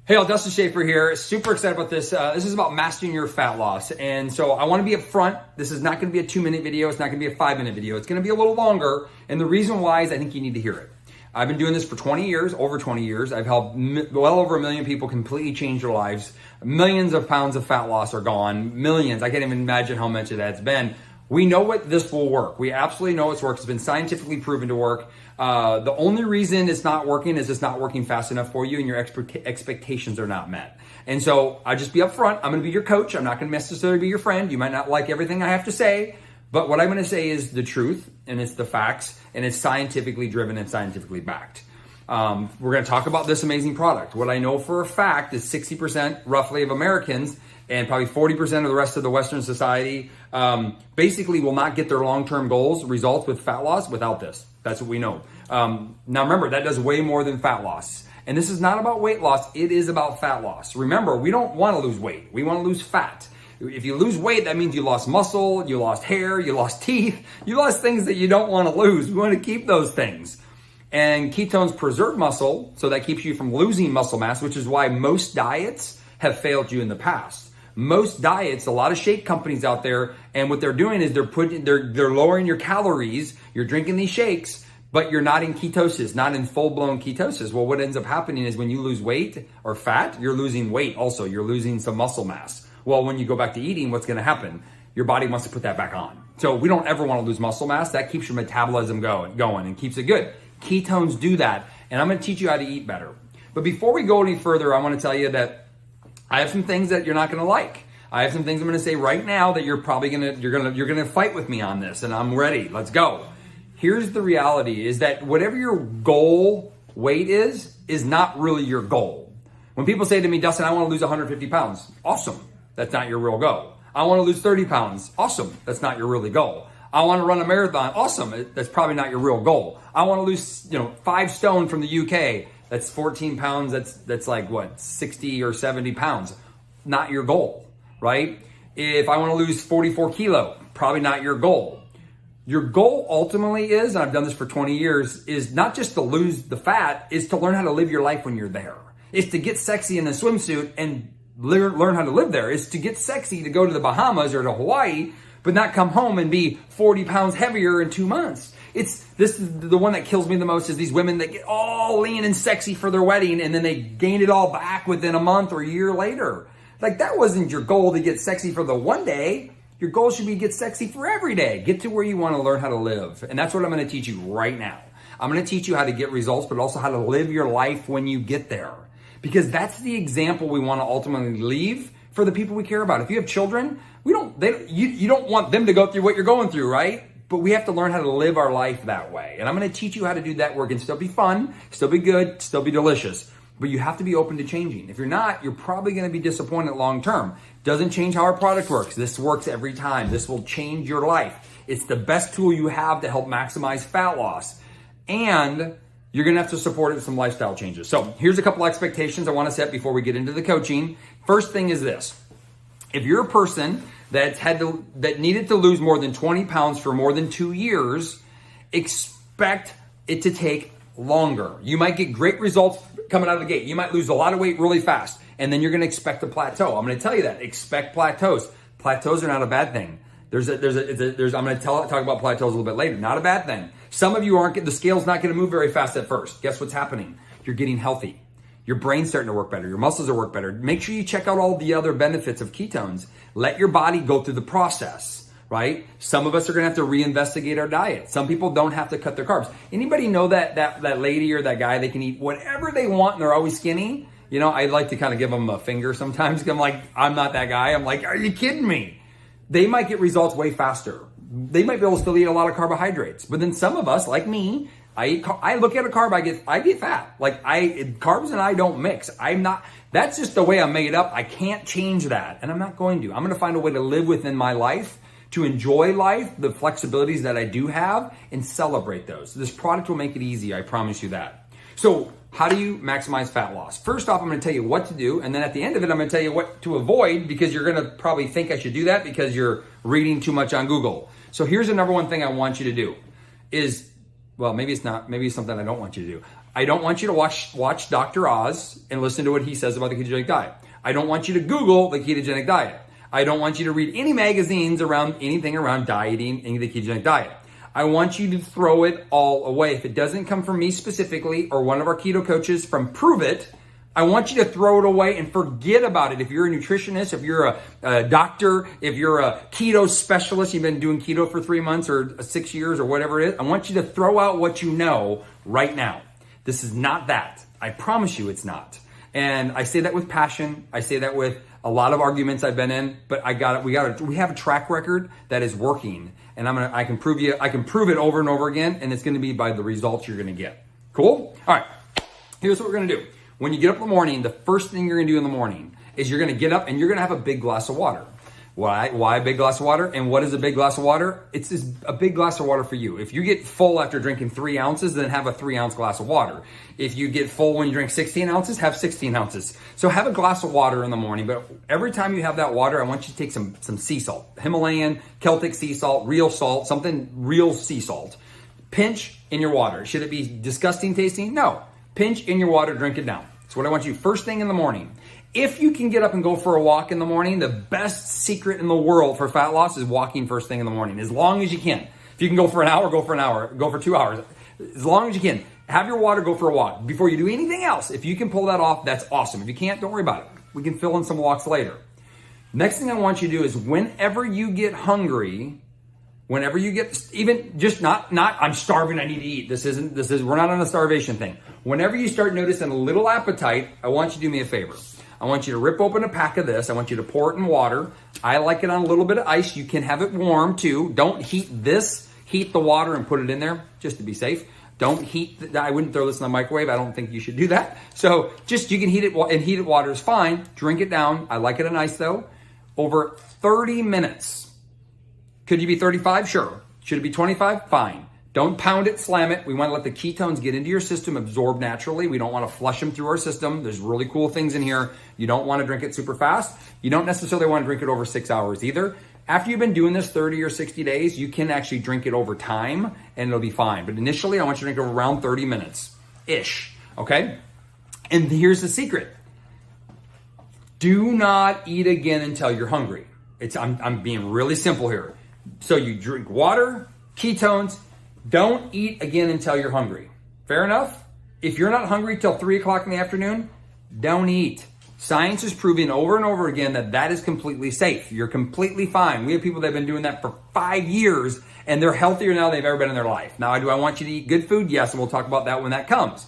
Hey all, Dustin Schaefer here. Super excited about this. This is about mastering your fat loss. And so I want to be upfront. This is not going to be a 2-minute video. It's not going to be a 5-minute video. It's going to be a little longer. And the reason why is I think you need to hear it. I've been doing this for 20 years, over 20 years. I've helped well over 1 million people completely change their lives. Millions of pounds of fat loss are gone. Millions. I can't even imagine how much of that's been. We know what this will work. We absolutely know it's works. It's been scientifically proven to work. The only reason it's not working is it's not working fast enough for you and your expectations are not met. And so I'll just be upfront. I'm going to be your coach. I'm not going to necessarily be your friend. You might not like everything I have to say, but what I'm going to say is the truth and it's the facts and it's scientifically driven and scientifically backed. We're going to talk about this amazing product. What I know for a fact is 60% roughly of Americans and probably 40% of the rest of the Western society basically will not get their long-term goals, results with fat loss without this. That's what we know. Now remember, that does way more than fat loss. And this is not about weight loss, it is about fat loss. Remember, we don't want to lose weight, we want to lose fat. If you lose weight, that means you lost muscle, you lost hair, you lost teeth, you lost things that you don't want to lose. We want to keep those things. And ketones preserve muscle, so that keeps you from losing muscle mass, which is why most diets have failed you in the past. Most diets, a lot of shake companies out there, and what they're doing is they're lowering your calories. You're drinking these shakes, but you're not in ketosis, not in full-blown ketosis. Well, what ends up happening is when you lose weight or fat, you're losing weight also. You're losing some muscle mass. Well, when you go back to eating, what's going to happen? Your body wants to put that back on. So we don't ever want to lose muscle mass. That keeps your metabolism going and keeps it good. Ketones do that, and I'm going to teach you how to eat better. But before we go any further, I want to tell you that I have some things that you're not going to like. I have some things I'm going to say right now that you're probably going to fight with me on this, and I'm ready. Let's go. Here's the reality: is that whatever your goal weight is not really your goal. When people say to me, Dustin, I want to lose 150 pounds, awesome. That's not your real goal. I want to lose 30 pounds, awesome. That's not your really goal. I want to run a marathon, awesome. That's probably not your real goal. I want to lose, 5 stone from the UK. That's 14 pounds. That's like what, 60 or 70 pounds. Not your goal, right? If I want to lose 44 kilo, probably not your goal. Your goal ultimately is, and I've done this for 20 years, is not just to lose the fat, is to learn how to live your life when you're there. It's to get sexy in a swimsuit and learn how to live there. It's to get sexy to go to the Bahamas or to Hawaii, but not come home and be 40 pounds heavier in 2 months. This is the one that kills me the most, is these women that get all lean and sexy for their wedding and then they gain it all back within a month or a year later. Like, that wasn't your goal to get sexy for the one day. Your goal should be get sexy for every day. Get to where you want to learn how to live. And that's what I'm going to teach you right now. I'm going to teach you how to get results, but also how to live your life when you get there. Because that's the example we want to ultimately leave for the people we care about. If you have children, you don't want them to go through what you're going through, right? But we have to learn how to live our life that way. And I'm going to teach you how to do that where it can still be fun, still be good, still be delicious. But you have to be open to changing. If you're not, you're probably going to be disappointed long term. Doesn't change how our product works. This works every time. This will change your life. It's the best tool you have to help maximize fat loss. And you're going to have to support it with some lifestyle changes. So here's a couple expectations I want to set before we get into the coaching. First thing is this. If you're a person that needed to lose more than 20 pounds for more than 2 years, expect it to take longer. You might get great results coming out of the gate. You might lose a lot of weight really fast, and then you're going to expect a plateau. I'm going to tell you that. Expect plateaus. Plateaus are not a bad thing. I'm going to talk about plateaus a little bit later. Not a bad thing. Some of you the scale's not going to move very fast at first. Guess what's happening? You're getting healthy. Your brain's starting to work better. Your muscles are work better. Make sure you check out all the other benefits of ketones. Let your body go through the process, right? Some of us are going to have to reinvestigate our diet. Some people don't have to cut their carbs. Anybody know that lady or that guy, they can eat whatever they want and they're always skinny? I like to kind of give them a finger sometimes. I'm like, I'm not that guy. I'm like, are you kidding me? They might get results way faster. They might be able to still eat a lot of carbohydrates. But then some of us, like me, I look at a carb, I get fat. Carbs and I don't mix. That's just the way I'm made up. I can't change that. And I'm not going to. I'm going to find a way to live within my life, to enjoy life, the flexibilities that I do have, and celebrate those. This product will make it easy. I promise you that. So how do you maximize fat loss? First off, I'm going to tell you what to do. And then at the end of it, I'm going to tell you what to avoid, because you're going to probably think I should do that because you're reading too much on Google. So here's the number one thing I want you to do is, well, maybe it's not, maybe it's something I don't want you to do. I don't want you to watch Dr. Oz and listen to what he says about the ketogenic diet. I don't want you to Google the ketogenic diet. I don't want you to read any magazines around anything around dieting and the ketogenic diet. I want you to throw it all away. If it doesn't come from me specifically or one of our keto coaches from Prove It, I want you to throw it away and forget about it. If you're a nutritionist, if you're a doctor, if you're a keto specialist, you've been doing keto for 3 months or 6 years or whatever it is, I want you to throw out what you know right now. This is not that. I promise you it's not. And I say that with passion. I say that with a lot of arguments I've been in, but we have a track record that is working. And I can prove it over and over again, and it's gonna be by the results you're gonna get. Cool? All right, here's what we're gonna do. When you get up in the morning, the first thing you're gonna do in the morning is you're gonna get up and you're gonna have a big glass of water. Why a big glass of water? And what is a big glass of water? It's a big glass of water for you. If you get full after drinking 3 ounces, then have a 3-ounce glass of water. If you get full when you drink 16 ounces, have 16 ounces. So have a glass of water in the morning, but every time you have that water, I want you to take some sea salt, Himalayan, Celtic sea salt, real salt, something real sea salt. Pinch in your water. Should it be disgusting tasting? No. Pinch in your water, drink it down. That's what I want you first thing in the morning. If you can get up and go for a walk in the morning, the best secret in the world for fat loss is walking first thing in the morning, as long as you can. If you can go for an hour, go for an hour, go for 2 hours, as long as you can. Have your water, go for a walk before you do anything else. If you can pull that off, that's awesome. If you can't, don't worry about it. We can fill in some walks later. Next thing I want you to do is whenever you get hungry, whenever you get, even just not I'm starving, I need to eat. We're not on a starvation thing. Whenever you start noticing a little appetite, I want you to do me a favor. I want you to rip open a pack of this. I want you to pour it in water. I like it on a little bit of ice. You can have it warm too. Don't heat this. Heat the water and put it in there just to be safe. Don't heat, I wouldn't throw this in the microwave. I don't think you should do that. So just, you can heat it, and heated water is fine. Drink it down. I like it on ice though. Over 30 minutes. Could you be 35? Sure. Should it be 25? Fine. Don't pound it, slam it. We want to let the ketones get into your system, absorb naturally. We don't want to flush them through our system. There's really cool things in here. You don't want to drink it super fast. You don't necessarily want to drink it over 6 hours either. After you've been doing this 30 or 60 days, you can actually drink it over time and it'll be fine. But initially, I want you to drink it around 30 minutes-ish, okay? And here's the secret. Do not eat again until you're hungry. I'm being really simple here. So you drink water, ketones, don't eat again until you're hungry. Fair enough? If you're not hungry till 3 o'clock in the afternoon, don't eat. Science is proving over and over again that is completely safe. You're completely fine. We have people that have been doing that for 5 years and they're healthier now than they've ever been in their life. Now, do I want you to eat good food? Yes, and we'll talk about that when that comes.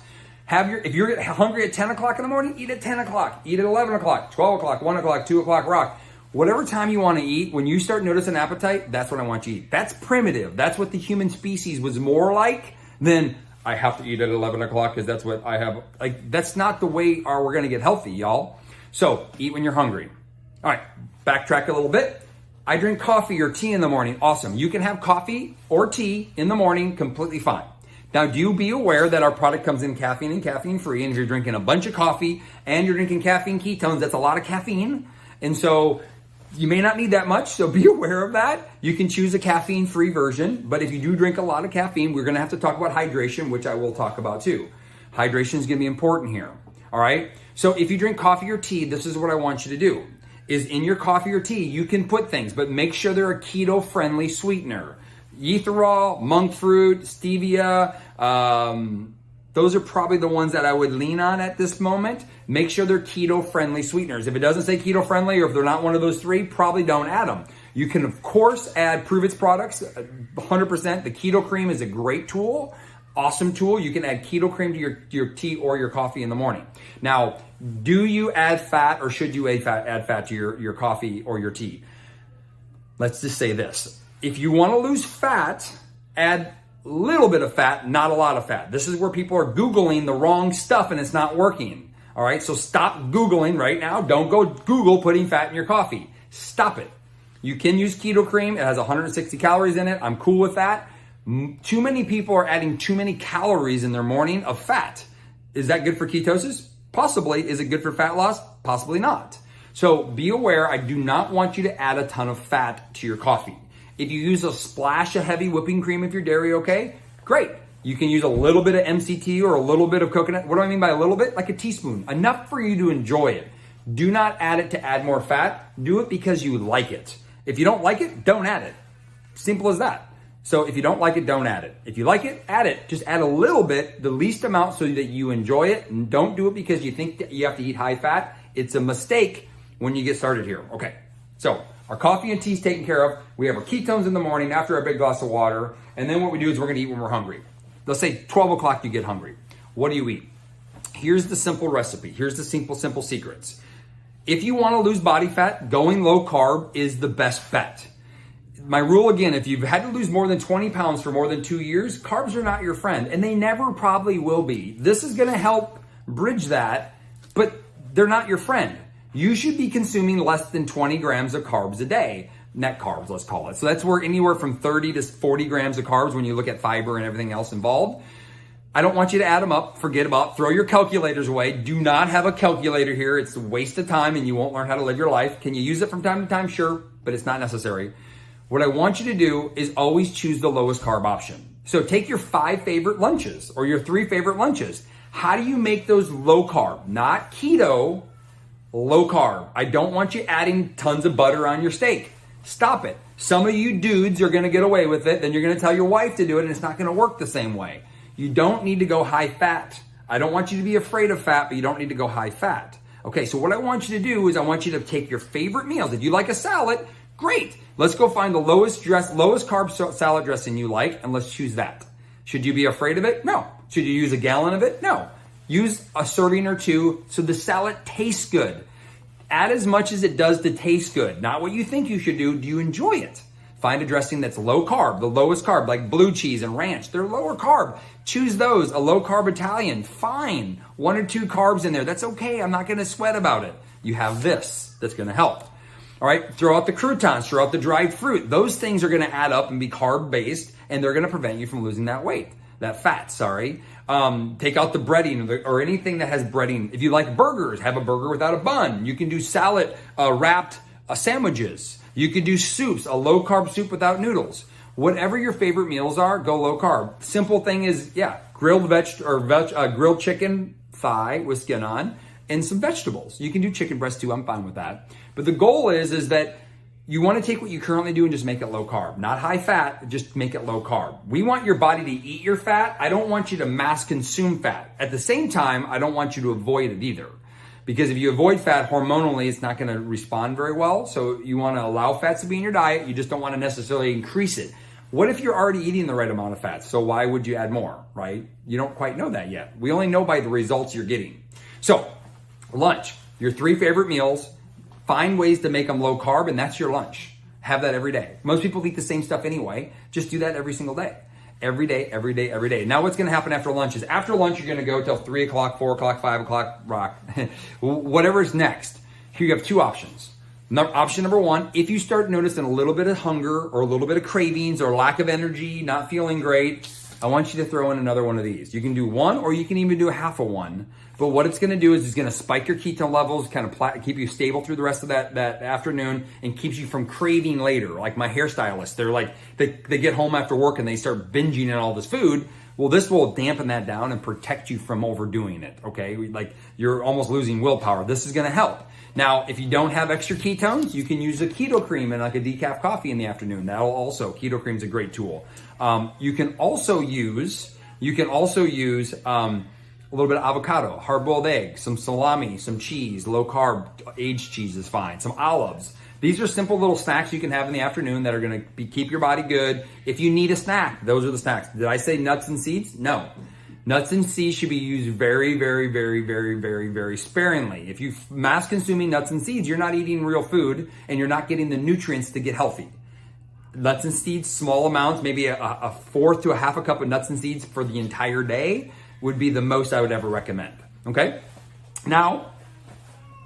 If you're hungry at 10 o'clock in the morning, eat at 10 o'clock, eat at 11 o'clock, 12 o'clock, 1 o'clock, 2 o'clock, rock. Whatever time you want to eat, when you start noticing appetite, that's what I want you to eat. That's primitive. That's what the human species was more like than I have to eat at 11 o'clock because that's what I have. Like, that's not the way we're going to get healthy, y'all. So eat when you're hungry. All right, backtrack a little bit. I drink coffee or tea in the morning. Awesome. You can have coffee or tea in the morning, completely fine. Now, do be aware that our product comes in caffeine and caffeine free. And if you're drinking a bunch of coffee and you're drinking caffeine ketones, that's a lot of caffeine. And so you may not need that much, so be aware of that. You can choose a caffeine-free version, but if you do drink a lot of caffeine, we're gonna have to talk about hydration, which I will talk about too. Hydration is gonna be important here, all right? So if you drink coffee or tea, this is what I want you to do, is in your coffee or tea, you can put things, but make sure they're a keto-friendly sweetener. Erythritol, monk fruit, stevia, those are probably the ones that I would lean on at this moment. Make sure they're keto-friendly sweeteners. If it doesn't say keto-friendly or if they're not one of those three, probably don't add them. You can, of course, add Prove It's products, 100%. The keto cream is a great tool, awesome tool. You can add keto cream to your tea or your coffee in the morning. Now, do you add fat or should you add fat to your coffee or your tea? Let's just say this. If you want to lose fat, add little bit of fat, not a lot of fat. This is where people are Googling the wrong stuff and it's not working. All right, so stop Googling right now. Don't go Google putting fat in your coffee. Stop it. You can use keto cream. It has 160 calories in it. I'm cool with that. Too many people are adding too many calories in their morning of fat. Is that good for ketosis? Possibly. Is it good for fat loss? Possibly not. So be aware, I do not want you to add a ton of fat to your coffee. If you use a splash of heavy whipping cream if you're dairy okay, great. You can use a little bit of MCT or a little bit of coconut. What do I mean by a little bit? Like a teaspoon, enough for you to enjoy it. Do not add it to add more fat. Do it because you like it. If you don't like it, don't add it. Simple as that. So if you don't like it, don't add it. If you like it, add it. Just add a little bit, the least amount so that you enjoy it. And don't do it because you think that you have to eat high fat. It's a mistake when you get started here. Okay, so our coffee and tea is taken care of. We have our ketones in the morning after our big glass of water. And then what we do is we're gonna eat when we're hungry. Let's say 12 o'clock you get hungry. What do you eat? Here's the simple recipe. Here's the simple secrets. If you want to lose body fat, going low carb is the best bet. My rule again, if you've had to lose more than 20 pounds for more than 2 years, carbs are not your friend, and they never probably will be. This is going to help bridge that, but they're not your friend. You should be consuming less than 20 grams of carbs a day. Net carbs, let's call it. So that's where anywhere from 30 to 40 grams of carbs when you look at fiber and everything else involved. I don't want you to add them up, forget about, throw your calculators away. Do not have a calculator here. It's a waste of time and you won't learn how to live your life. Can you use it from time to time? Sure, but it's not necessary. What I want you to do is always choose the lowest carb option. So take your 5 favorite lunches or your 3 favorite lunches. How do you make those low carb? Not keto, low carb. I don't want you adding tons of butter on your steak. Stop it. Some of you dudes are gonna get away with it, then you're gonna tell your wife to do it and it's not gonna work the same way. You don't need to go high fat. I don't want you to be afraid of fat, but you don't need to go high fat. Okay, so what I want you to do is I want you to take your favorite meals. If you like a salad, great. Let's go find the lowest carb salad dressing you like, and let's choose that. Should you be afraid of it? No. Should you use a gallon of it? No. Use a serving or 2 so the salad tastes good. Add as much as it does to taste good. Not what you think you should do. Do you enjoy it? Find a dressing that's low carb, the lowest carb, like blue cheese and ranch. They're lower carb. Choose those. A low carb Italian, fine. 1 or 2 carbs in there. That's okay. I'm not going to sweat about it. You have this that's going to help. All right. Throw out the croutons, throw out the dried fruit. Those things are going to add up and be carb based, and they're going to prevent you from losing that weight, that fat, sorry. Take out the breading or anything that has breading. If you like burgers, have a burger without a bun. You can do salad wrapped sandwiches. You could do soups, a low carb soup without noodles. Whatever your favorite meals are, go low carb. Simple thing is, grilled chicken thigh with skin on and some vegetables. You can do chicken breast too. I'm fine with that. But the goal is that you want to take what you currently do and just make it low carb, not high fat, just make it low carb. We want your body to eat your fat. I don't want you to mass consume fat. At the same time, I don't want you to avoid it either. Because if you avoid fat hormonally, it's not going to respond very well. So you want to allow fats to be in your diet. You just don't want to necessarily increase it. What if you're already eating the right amount of fat? So why would you add more, right? You don't quite know that yet. We only know by the results you're getting. So lunch, your 3 favorite meals, find ways to make them low carb, and that's your lunch. Have that every day. Most people eat the same stuff anyway. Just do that every single day. Every day, every day, every day. Now what's going to happen after lunch is after lunch, you're going to go till 3 o'clock, 4 o'clock, 5 o'clock, rock, whatever's next. Here you have 2 options. Option number 1, if you start noticing a little bit of hunger or a little bit of cravings or lack of energy, not feeling great, I want you to throw in another one of these. You can do 1 or you can even do a half of 1. But what it's going to do is it's going to spike your ketone levels, kind of keep you stable through the rest of that afternoon, and keeps you from craving later. Like my hairstylists, they're like, they get home after work and they start binging on all this food. Well, this will dampen that down and protect you from overdoing it, okay? Like you're almost losing willpower. This is going to help. Now, if you don't have extra ketones, you can use a keto cream and like a decaf coffee in the afternoon. That'll also, keto cream is a great tool. You can also use a little bit of avocado, hard-boiled egg, some salami, some cheese, low-carb, aged cheese is fine, some olives. These are simple little snacks you can have in the afternoon that are going to keep your body good. If you need a snack, those are the snacks. Did I say nuts and seeds? No. Nuts and seeds should be used very, very, very, very, very, very sparingly. If you mass consuming nuts and seeds, you're not eating real food and you're not getting the nutrients to get healthy. Nuts and seeds, small amounts, maybe a 1/4 to a 1/2 cup of nuts and seeds for the entire day would be the most I would ever recommend, okay? Now,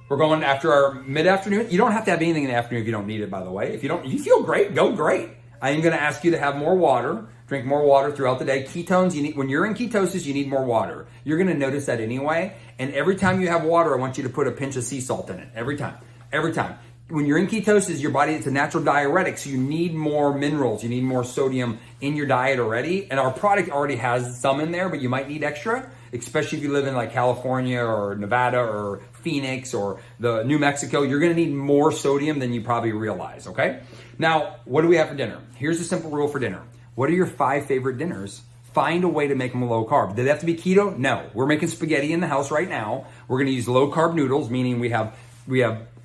we're going after our mid-afternoon. You don't have to have anything in the afternoon if you don't need it, by the way. If you feel great, go great. I am gonna ask you to have more water, drink more water throughout the day. Ketones, when you're in ketosis, you need more water. You're gonna notice that anyway. And every time you have water, I want you to put a pinch of sea salt in it, every time. when you're in ketosis, your body, it's a natural diuretic, so you need more minerals, you need more sodium in your diet already. And our product already has some in there, but you might need extra, especially if you live in like California or Nevada or Phoenix or the New Mexico. You're gonna need more sodium than you probably realize, okay? Now, what do we have for dinner? Here's a simple rule for dinner. What are your 5 favorite dinners? Find a way to make them low carb. Do they have to be keto? No. We're making spaghetti in the house right now. We're gonna use low carb noodles, meaning we have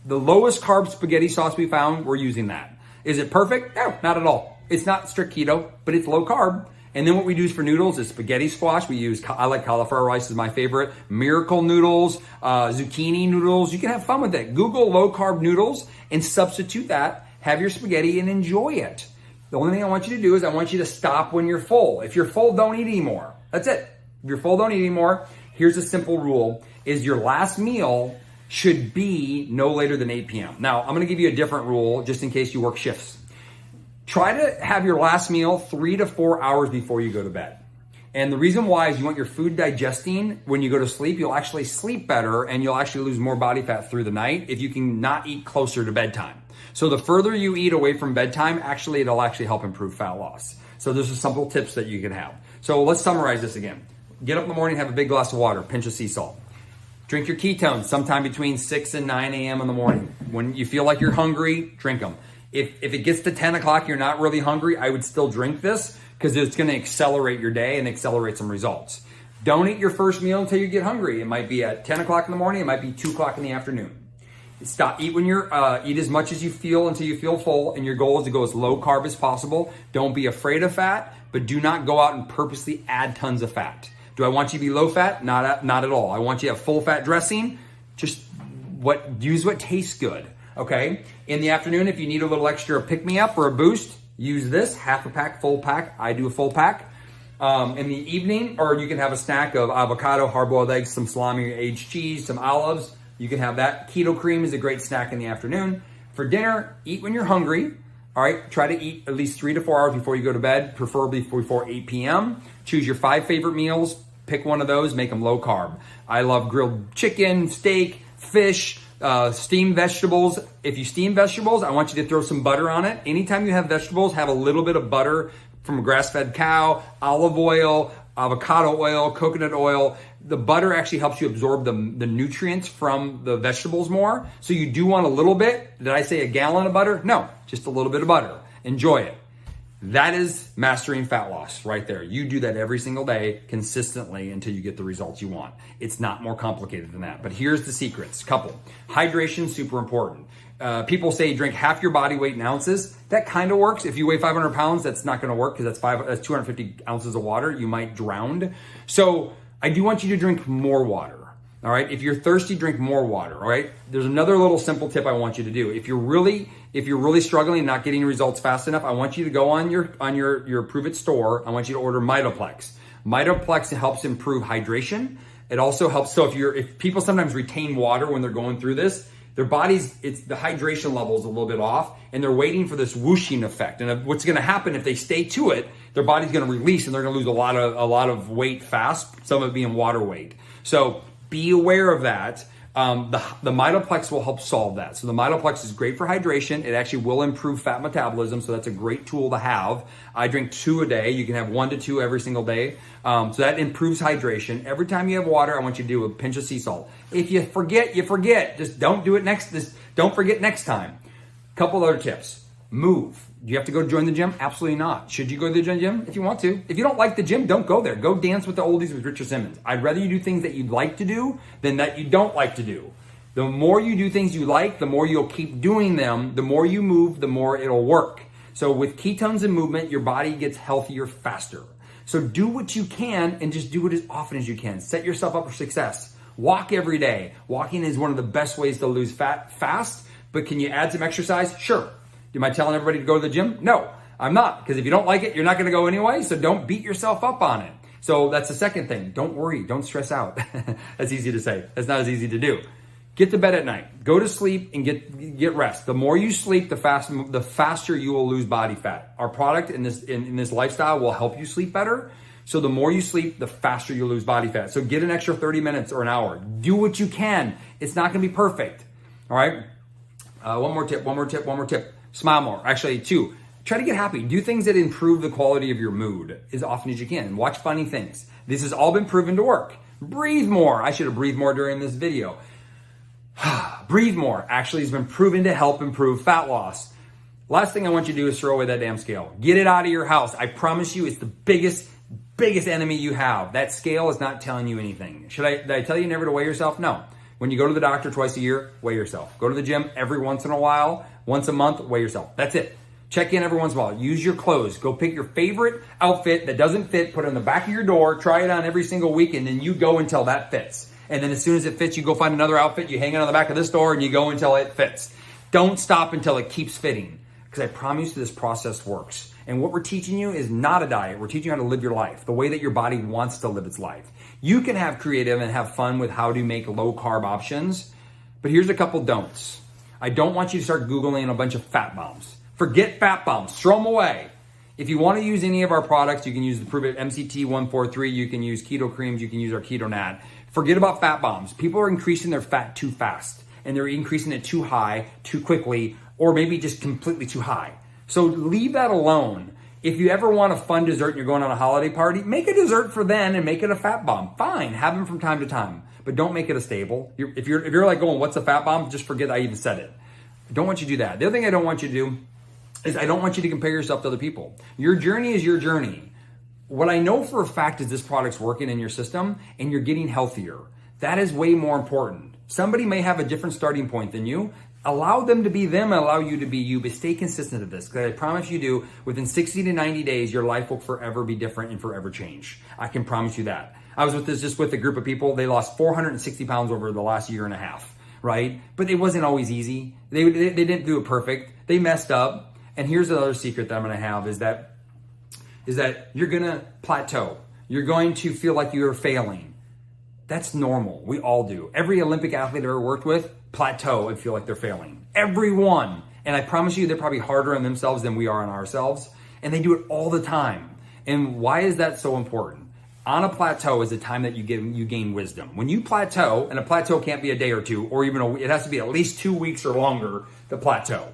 the lowest carb spaghetti sauce we found, we're using that. Is it perfect? No, not at all. It's not strict keto, but it's low carb. And then what we use for noodles is spaghetti squash. I like cauliflower rice is my favorite. Miracle noodles, zucchini noodles. You can have fun with it. Google low carb noodles and substitute that. Have your spaghetti and enjoy it. The only thing I want you to do is I want you to stop when you're full. If you're full, don't eat anymore. That's it. If you're full, don't eat anymore. Here's a simple rule, is your last meal should be no later than 8 p.m. Now, I'm gonna give you a different rule just in case you work shifts. Try to have your last meal 3 to 4 hours before you go to bed. And the reason why is you want your food digesting. When you go to sleep, you'll actually sleep better and you'll actually lose more body fat through the night if you can not eat closer to bedtime. So the further you eat away from bedtime, it'll actually help improve fat loss. So there's some simple tips that you can have. So let's summarize this again. Get up in the morning, have a big glass of water, pinch of sea salt. Drink your ketones sometime between 6 and 9 a.m. in the morning. When you feel like you're hungry, drink them. If it gets to 10 o'clock, you're not really hungry, I would still drink this because it's going to accelerate your day and accelerate some results. Don't eat your first meal until you get hungry. It might be at 10 o'clock in the morning. It might be 2 o'clock in the afternoon. Eat when eat as much as you feel until you feel full, and your goal is to go as low carb as possible. Don't be afraid of fat, but do not go out and purposely add tons of fat. Do I want you to be low fat? Not at all. I want you to have full fat dressing. Just use what tastes good, okay? In the afternoon, if you need a little extra pick-me-up or a boost, use this, half a pack, full pack. I do a full pack. In the evening, or you can have a snack of avocado, hard-boiled eggs, some salami, aged cheese, some olives. You can have that. Keto cream is a great snack in the afternoon. For dinner, eat when you're hungry. All right, try to eat at least 3 to 4 hours before you go to bed, preferably before 8 p.m. Choose your 5 favorite meals. Pick one of those, make them low carb. I love grilled chicken, steak, fish, steamed vegetables. If you steam vegetables, I want you to throw some butter on it. Anytime you have vegetables, have a little bit of butter from a grass-fed cow, olive oil, avocado oil, coconut oil. The butter actually helps you absorb the nutrients from the vegetables more. So you do want a little bit. Did I say a gallon of butter? No, just a little bit of butter. Enjoy it. That is mastering fat loss right there. You do that every single day consistently until you get the results you want. It's not more complicated than that. But here's the secrets. Couple. Hydration, super important. People say drink half your body weight in ounces. That kind of works. If you weigh 500 pounds, that's not going to work because that's 250 ounces of water. You might drown. So I do want you to drink more water. All right. If you're thirsty, drink more water. All right. There's another little simple tip I want you to do. If you're really struggling and not getting results fast enough, I want you to go on your Prove It store. I want you to order Mitoplex. Mitoplex helps improve hydration. It also helps. So if people sometimes retain water when they're going through this, their bodies, the hydration level is a little bit off and they're waiting for this whooshing effect. And what's going to happen if they stay to it, their body's going to release and they're going to lose a lot of weight fast, some of it being water weight. So be aware of that. The Mitoplex will help solve that. So the Mitoplex is great for hydration. It actually will improve fat metabolism. So that's a great tool to have. I drink 2 a day. You can have 1 to 2 every single day. So that improves hydration. Every time you have water, I want you to do a pinch of sea salt. If you forget, you forget. Just don't do it don't forget next time. Couple other tips. Move. Do you have to go join the gym? Absolutely not. Should you go to the gym? If you want to. If you don't like the gym, don't go there. Go dance with the oldies with Richard Simmons. I'd rather you do things that you'd like to do than that you don't like to do. The more you do things you like, the more you'll keep doing them. The more you move, the more it'll work. So with ketones and movement, your body gets healthier faster. So do what you can and just do it as often as you can. Set yourself up for success. Walk every day. Walking is one of the best ways to lose fat fast, but can you add some exercise? Sure. Am I telling everybody to go to the gym? No, I'm not. Because if you don't like it, you're not going to go anyway. So don't beat yourself up on it. So that's the second thing. Don't worry. Don't stress out. That's easy to say. That's not as easy to do. Get to bed at night. Go to sleep and get rest. The more you sleep, the faster you will lose body fat. Our product in this lifestyle will help you sleep better. So the more you sleep, the faster you lose body fat. So get an extra 30 minutes or an hour. Do what you can. It's not going to be perfect. All right. One more tip. Smile more. Actually, two. Try to get happy. Do things that improve the quality of your mood as often as you can. Watch funny things. This has all been proven to work. Breathe more. I should have breathed more during this video. Breathe more actually has been proven to help improve fat loss. Last thing I want you to do is throw away that damn scale. Get it out of your house. I promise you it's the biggest enemy you have. That scale is not telling you anything. Did I tell you never to weigh yourself? No. When you go to the doctor twice a year, weigh yourself. Go to the gym every once in a while, once a month, weigh yourself. That's it. Check in every once in a while. Use your clothes. Go pick your favorite outfit that doesn't fit, put it in the back of your door, try it on every single week, and then you go until that fits. And then as soon as it fits, you go find another outfit, you hang it on the back of this door, and you go until it fits. Don't stop until it keeps fitting, because I promise you this process works. And what we're teaching you is not a diet. We're teaching you how to live your life, the way that your body wants to live its life. You can have creative and have fun with how to make low carb options, but here's a couple don'ts. I don't want you to start Googling a bunch of fat bombs. Forget fat bombs, throw them away. If you want to use any of our products, you can use the Prove It MCT 143, you can use keto creams, you can use our Keto Nat. Forget about fat bombs. People are increasing their fat too fast, and they're increasing it too high, too quickly, or maybe just completely too high. So leave that alone. If you ever want a fun dessert and you're going on a holiday party, make a dessert for then and make it a fat bomb. Fine, have them from time to time, but don't make it a staple. If you're like going, what's a fat bomb? Just forget I even said it. I don't want you to do that. The other thing I don't want you to do is I don't want you to compare yourself to other people. Your journey is your journey. What I know for a fact is this product's working in your system and you're getting healthier. That is way more important. Somebody may have a different starting point than you. Allow them to be them and allow you to be you, but stay consistent with this, because I promise you do, within 60 to 90 days, your life will forever be different and forever change. I can promise you that. I was with a group of people. They lost 460 pounds over the last year and a half, right? But it wasn't always easy. They didn't do it perfect. They messed up. And here's another secret that I'm going to have is that you're going to plateau. You're going to feel like you're failing. That's normal. We all do. Every Olympic athlete I've ever worked with plateau and feel like they're failing. Everyone. And I promise you, they're probably harder on themselves than we are on ourselves. And they do it all the time. And why is that so important? On a plateau is a time that you gain wisdom. When you plateau, and a plateau can't be a day or two, or even it has to be at least 2 weeks or longer to plateau.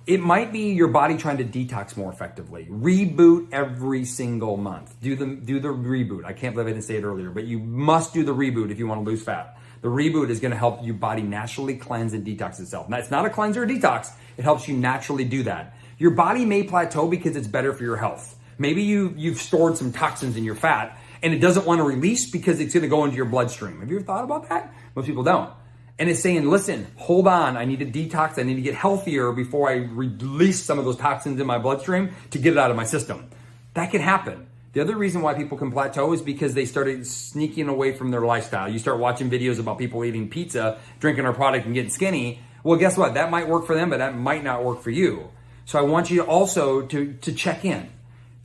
It might be your body trying to detox more effectively. Reboot every single month. Do the reboot. I can't believe I didn't say it earlier, but you must do the reboot if you want to lose fat. The reboot is going to help your body naturally cleanse and detox itself. Now, it's not a cleanser or detox. It helps you naturally do that. Your body may plateau because it's better for your health. Maybe you've stored some toxins in your fat and it doesn't want to release because it's going to go into your bloodstream. Have you ever thought about that? Most people don't. And it's saying, listen, hold on, I need to detox, I need to get healthier before I release some of those toxins in my bloodstream to get it out of my system. That can happen. The other reason why people can plateau is because they started sneaking away from their lifestyle. You start watching videos about people eating pizza, drinking our product, and getting skinny. Well, guess what? That might work for them, but that might not work for you. So I want you also to check in.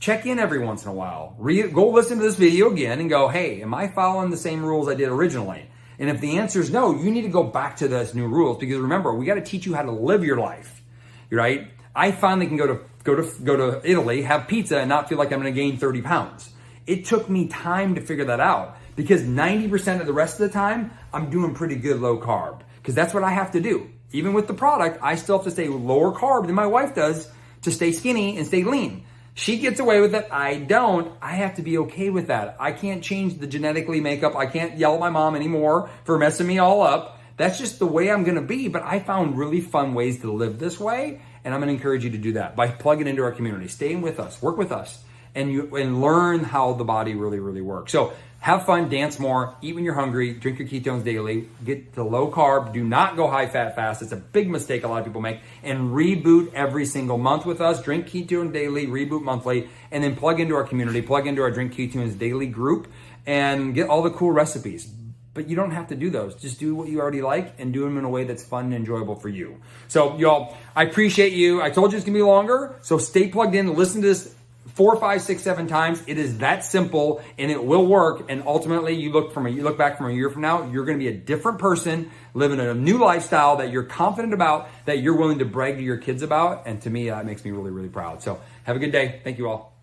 Check in every once in a while. Go listen to this video again and go, hey, am I following the same rules I did originally? And if the answer is no, you need to go back to those new rules, because remember, we got to teach you how to live your life, right? I finally can go to Italy, have pizza, and not feel like I'm going to gain 30 pounds. It took me time to figure that out, because 90% of the rest of the time, I'm doing pretty good low carb, because that's what I have to do. Even with the product, I still have to stay lower carb than my wife does to stay skinny and stay lean. She gets away with it. I don't. I have to be okay with that. I can't change the genetically makeup. I can't yell at my mom anymore for messing me all up. That's just the way I'm going to be. But I found really fun ways to live this way. And I'm going to encourage you to do that by plugging into our community, staying with us, work with us, and learn how the body really, really works. So have fun, dance more, eat when you're hungry, drink your ketones daily, get to low carb, do not go high fat fast. It's a big mistake a lot of people make. And reboot every single month with us. Drink ketones daily, reboot monthly, and then plug into our community, plug into our Drink Ketones Daily group, and get all the cool recipes. But you don't have to do those. Just do what you already like and do them in a way that's fun and enjoyable for you. So y'all, I appreciate you. I told you it's gonna be longer, so stay plugged in, listen to this 4, 5, 6, 7 times. It is that simple and it will work. And ultimately you look back from a year from now, you're going to be a different person living a new lifestyle that you're confident about, that you're willing to brag to your kids about. And to me, that makes me really, really proud. So have a good day. Thank you all.